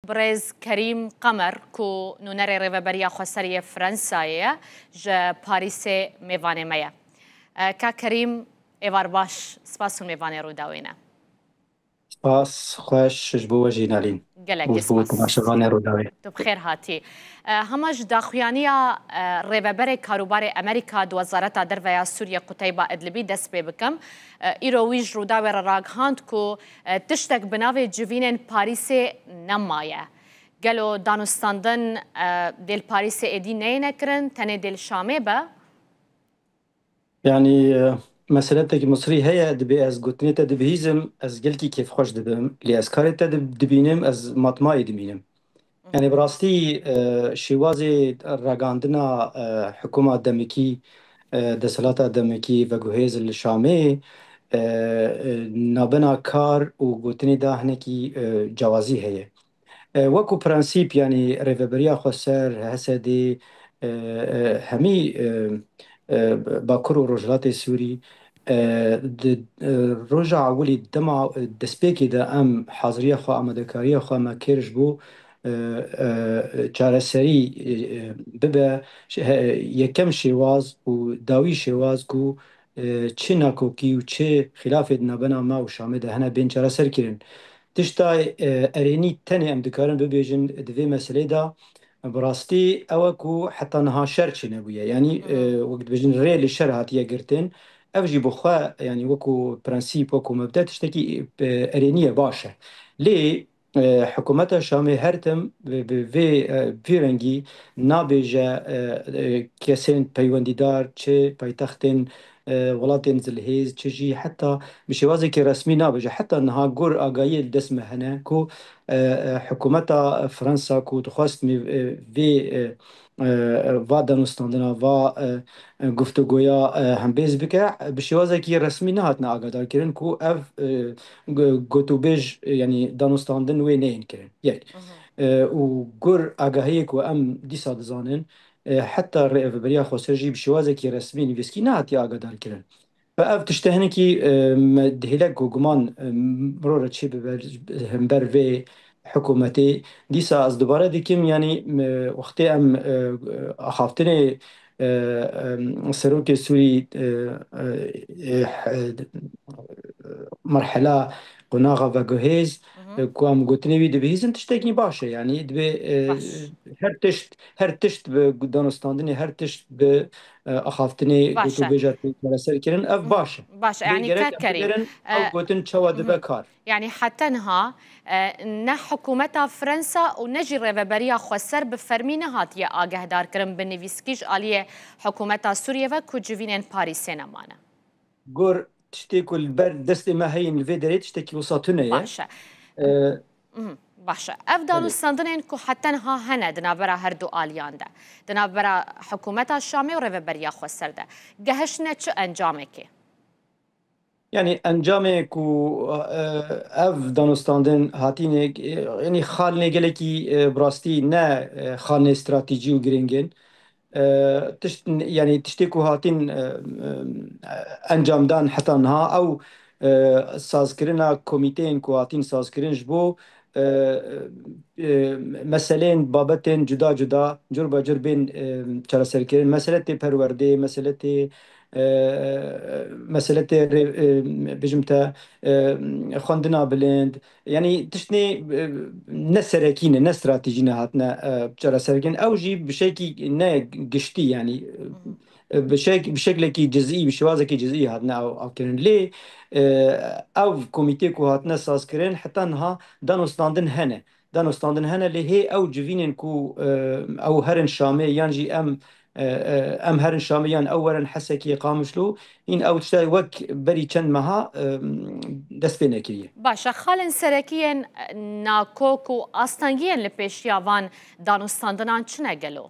برز كريم قمر كو نونر ريفبريا خسرية فرنساية جا باريس ميفاني ميا كا كريم ايوار باش سباسون ميفاني رو داوينه سپاس خوش جبو وجینالین گلک وجبو سپاس تماشاوانه رو داوی تو بخیر هاتی همش داخویانیا ریوبر کاروبار امریکا دو وزارت درویا سوریه قطیبه ادلبی دست به بکم ایرویج رو داور راگهاند کو تشتک بناو جوینن پاریس نمایه گلو دانستاندن دل پاریس ادی نه نکرن تنه دل شامه با يعني مسألتك مصري هي دبي از قوتنيتا دبيزم از قلكي كيف خوش دبم لي از كاريتا دبينم از مطمئي دبينم يعني براستي شوازي راقاندنا حكومة دمكي دسالات دمكي وجهيز الشامي نابنا كار وقوتني دا هنكي جوازي هي وەکو پرەنسیپ ینی ڕێڤەبەریا خۆسەر هەسەدی هەمی باکوور و ڕۆژهەڵاتی سووری ڕۆژە ئاولی دەما دەستپێکیدا ئەم حازریە خۆ ئامادەکاریە خۆمە کێرش بوو چارەسەری ببە یەکەم شێواز و داوی شێواز و چه ناکۆکی و چه خلافێت نابەنا ما و شامێدا هەنە بێن چارەسەرکردن تشتا ارینی تنی ام دکارن ببیجن دوی مسئله دا براستی او کو حتی نها شر چی نبویه یعنی وقت بجن ریل شر هاتیه گرتن او جی بخوا یعنی وکو پرنسیپ وکو مبدأ تشتکی ارینیه باشه لی حکومت شامی هرتم به رنگی نابیجه کسین پیوندیدار چه پایتختن ولاتین زلهیز چجی حتی بشوازی که رسمی نابجه حتی انها گور آگاهی دست مهنه کو حکومت فرانسا کو تخواست می و دانستاندنا و گفتگویا هم بیز بکه بشوازی که رسمی نهات نه آگادار کردن کو اف گوتو بیج یعنی دانستاندن وی نه کردن یک و گور آگاهی کو ام دیسا دزانن حتى الرئيف خوسرجي بشوازة كي رسمي نفسكي نهاتي آقادار كرن فأف تشتهنكي دهيلك وقمان مرورة شي همبر في حكومتي ديسا از دوباره ديكم يعني وقتي ام اخافتني سروك سوري مرحلة قناغة وجهيز كوام قلتني بيد بهيزن تشتكي باشا يعني دبي باش هر تشت بدانستاندني هر تشت بأخافتني قلتو باشه بيجات سر كرن اف باشا باشه لي يعني جرك ام ككريم بجرن او قلتن شوا دبا كار يعني حتى انها نه حکومت فرنسا و نجی ریوبریا خسر بفرمینه هاتیه آگه دار کرن بنویسکیش آلیه حکومت سوریه و کجوینن پاریس نمانه قور تشتكي البرد دست ما هي الفيدري تشتكي وساطنية باشه باشه اف دانستاندنین که حتی انها هنه دنابرا هر دو آلیان ده دنابرا حکومت شامی و ریوبریا خسر ده گهشنه چه انجامه که يعني انجامي كو اف دانستاندن هاتيني يعني خالني قالكي براستي نا خالني استراتيجي وجرينجن تشت يعني تشتكو هاتين انجام دان حتى انها او سازكرنا كوميتين كو هاتين سازكرين جبو مسائلين بابتين جدا جدا جربا جربين چرا مسألة پرورده مسألة بجمتا خواندنا بلند يعني تشتني نسركينة نستراتيجينا هاتنا بجرا سركين أو جي بشكل نا قشتي يعني بشكل كي جزئي بشوازة كي جزئي هاتنا أو كرن ليه أو كوميتي كو هاتنا ساز كرن حتى انها دانستاندن هنا اللي هي أو جوينين كو أو هرن شامي يانجي ام هرن شامیان اولا حسکی قامشلو این او تشتای وک بری چند مها دست بینه کریه باشه خالن سرکیین ناکوک و آستانگیین لپیشیاوان دانستاندنان چنه گلو؟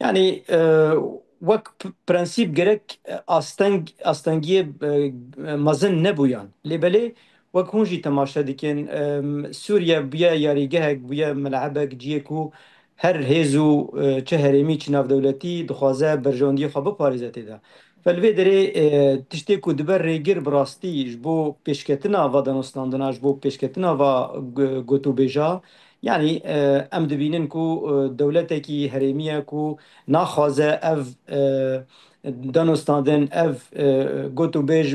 يعني وك برانسيب جرك استنجي مازن نبويان لبلي وك هونجي تماشا ديكن سوريا بيا ياريجهك بيا ملعبك جيكو هر هزو چه هرمی چه ناف دولتی دخوازه برجاندی خواه بپاريزته ده فالوی دره تشتی کو دبر ریگر براستی جبو پیشکتنا و دانستاندنا جبو پیشکتنا و گوتو بیجا یعنی ام دبینن کو دولت کی هرمیه کو ناخوازه اف دانستاندن اف گوتو بیج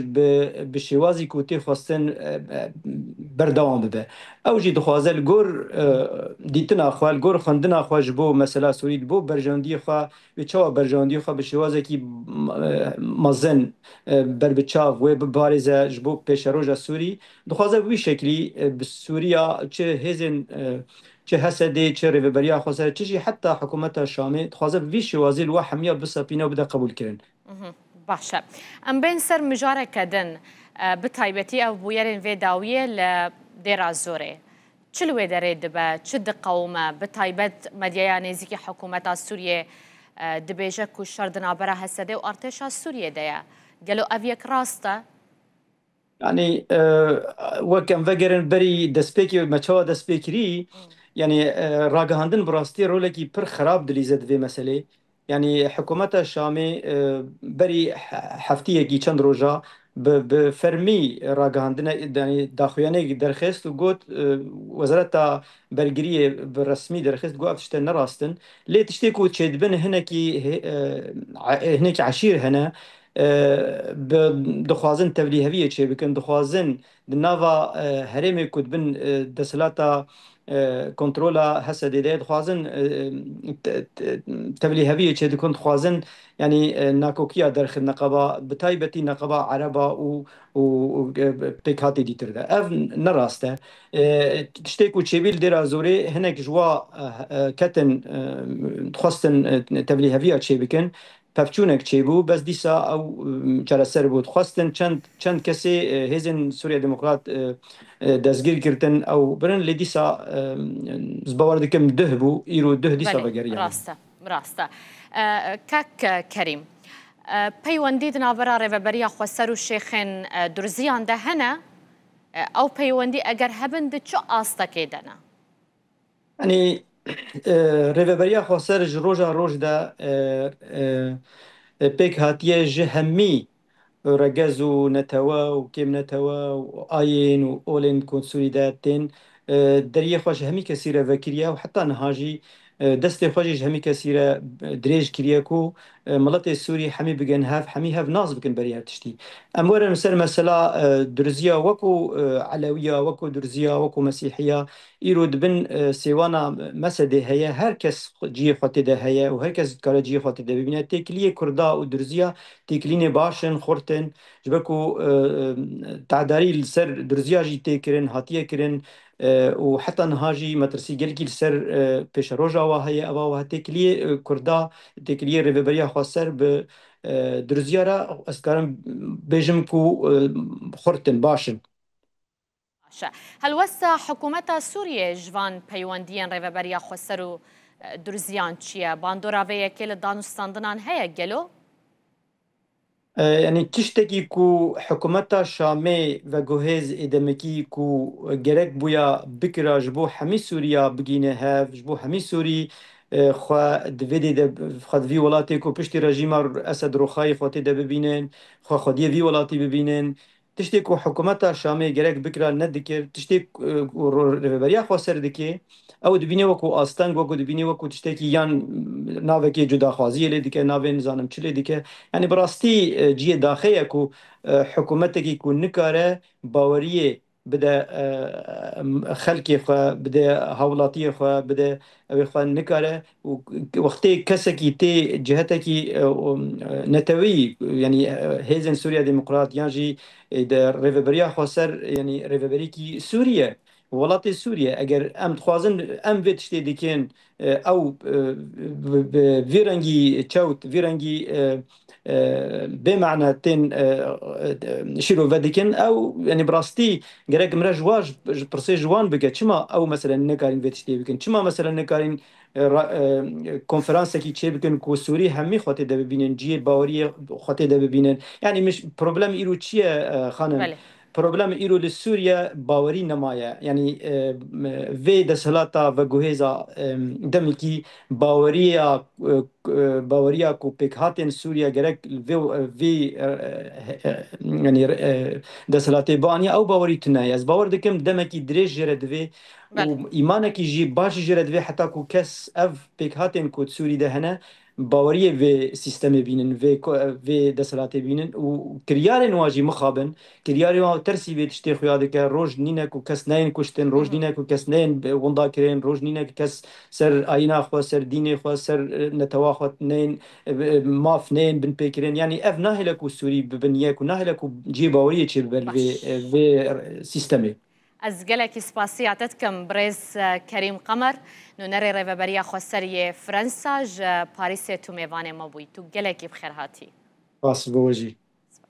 به شوازی کو تی خواستن بردوام بده او جی دخوازه الگور دیتنا خواه الگور خندنا خواه جبو مثلا سورید بو برجاندی خواه به چاو برجاندی خواه به شوازه کی مزن بر بچاو و ببارزه جبو پیش روژا سوری دخوازه بوی شکلی به سوریا چه هزین چه حسدی چه ریوبریا خواسته چه حتی حکومت شامی دخوازه بوی شوازی الوا حمیا بسپینه و بده قبول کرن باشە ئەم بین سەر مژارێکەدن بتایبەتی ئەو بویەرێن وێ داویە لە دێرا زۆرێ چ لێ دەرێت دەبە چ دقەومە بتایبەت مەدیایە نێزیکی حکوومەتا سووریێ دبێژە و شەردنابەرە هەسەدێ و ئارتێشا سووریە دەیە گەلو ئەڤەک ڕاستە يعني وكم فجرن بري دسبيكي مچوا دسبيكري يعني راگهاندن براستي رولكي پر خراب دليزد في مسألة يعني حكومة الشامي بري حفتية كي چند روجا بفرمي راگهاندن يعني داخويانه درخست وقوت وزارة برگرية بالرسمي درخست قوت تشتن نراستن ليه تشتكو تشدبن هناكي عشير هنا دخوازن تبلیغ چه بکن دخوازن نوا هرم کد بن دسلاتا کنترولا حسد ده دخوازن تبلیغ چه دکن دخوازن يعني ناكوكيا درخ النقابة بتايبتي نقابة عربة و بيكاتي دي تردا اف نراسته تشتكو تشيبيل دير زوري هناك جوا كتن خواستن تبلیغ چه بکن پفچونک چی بو بس دیسا او چرا سر بود خواستن چند کسی هیزن سوریا دموکرات دستگیر کردن او برن لدیسا زباور دکم ده بو ایرو ده دیسا بگری راسته کاک کریم پەیوەندی ناوەرا ڕێڤەبەریە خوەسەر و شێخێن درزیان دەهەنە ئەو پەیوەندی ئەگەر هەبن چ ئاستەکەی دەنا يعني ریوبریا خواسر روزا روز دا پیک هاتیه جهمی رجز و نتوا و کم نتوا و آین و اولین کنسولیداتین دریه خوش همی کسی را وکریه و حتی نهاجی دست خوشش همی کسی را دریج کریه کو ملت سوری همی بگن همی هف ناز بکن بری هف تشتی امور مثلا درزیا وکو علویه وکو درزیا وکو مسیحیه ایرود بن سیوانا مسده هیا هر کس جی خاطر ده هیا و هر کس کار جی خاطر ده ببینه تکلیه کردا و درزیا تکلین باشن خورتن جبکو تعداری سر درزیا جی تکرن هاتیه کرن و حتی نهاجی مدرسی گلگی سر پیش روزا و هیا اوا و تکلیه کردا تکلیه ریوبریا خاصر به درزیا را اسکارم بجم کو خورتن باشن هەلوەستا حکوومەتە سووریە ژوان پەیوەندیان ڕێڤەبەریە خوەسەر و درزیان چییە؟ باندۆراڤەیەکێ لە دانوستاندنان هەیە گەلۆ؟ يعني تشتكي كو حكومتا شامي و جوهز ادمكي كو جرك بويا بكرا جبو حمي سوريا بقينه هاف جبو حمي سوري خوا دویدی ده خود وی ولاتی کو پشتی رژیم اسد روخای خواتی ده ببینن خوا خودی وی ولاتی ببینن تشتی کو حکومت شامی گرک بکرا ندکر تشتی رهبری خوا سر دکی او دبینه وکو آستنگ وکو دبینه وکو تشتی کی یان ناوه کی جدا خوازی لی دکه ناوه نظام چلی دکه یعنی براستی جیه داخله کو حکومت کی کو نکاره باوریه بده خلقی خو بده حولاتی خو بده او خو نکاره وقتی کسی کی تی جهت کی نتوی یعنی هیزن سوریا دموکرات یانجی در ریوبریا خسر یعنی ریوبری کی سوریه ولات سوریه اگر ام خوازن ام ویتشتی دیکن او ویرنگی چوت ویرنگی بمعنى تين شيرو فاديكن او يعني براستي جرك مرا جواج برسي جوان بك تشما او مثلا نكارين فيتشتي بكن تشما مثلا نكارين كونفرنس كي تشي بكن كو سوري همي خوتي دبينن جي باوري خوتي دبينن يعني مش بروبليم ايرو تشي خانم بروبلم ایرو لسوریا باوری نمایه یعنی وی دسلاتا و گوهزا دمکی باوریا کو پیکهاتن سوریا گرک وی یعنی دسلاتی بانی او باوری تنای از باور دکم دمکی دریج جردوی بله و ایمانکی جی باش جردوی حتی کو کس اف پیکهاتن کو سوری دهنه باوریه و سیستم بینن و دسالات بینن و کریار نواجی مخابن کریار و ترسی و تشتی خویاده که روز نینه کو کس نین کشتن روز نینه کو کس نین وندا کرین روز نینه کو کس سر آینا خو سر دین خو سر نتوا خو نین ماف نین بن پیکرین یعنی اف ناهله کو سوری ببنیه کو ناهله کو جی باوریه چی بل و سیستمی از گلکی سپاسیاتت کم برز کریم قمر نونر ریوبریا خسری فرانسا ج پاریس تو میوان ما بوی تو گلکی بخیر هاتی باس بوجی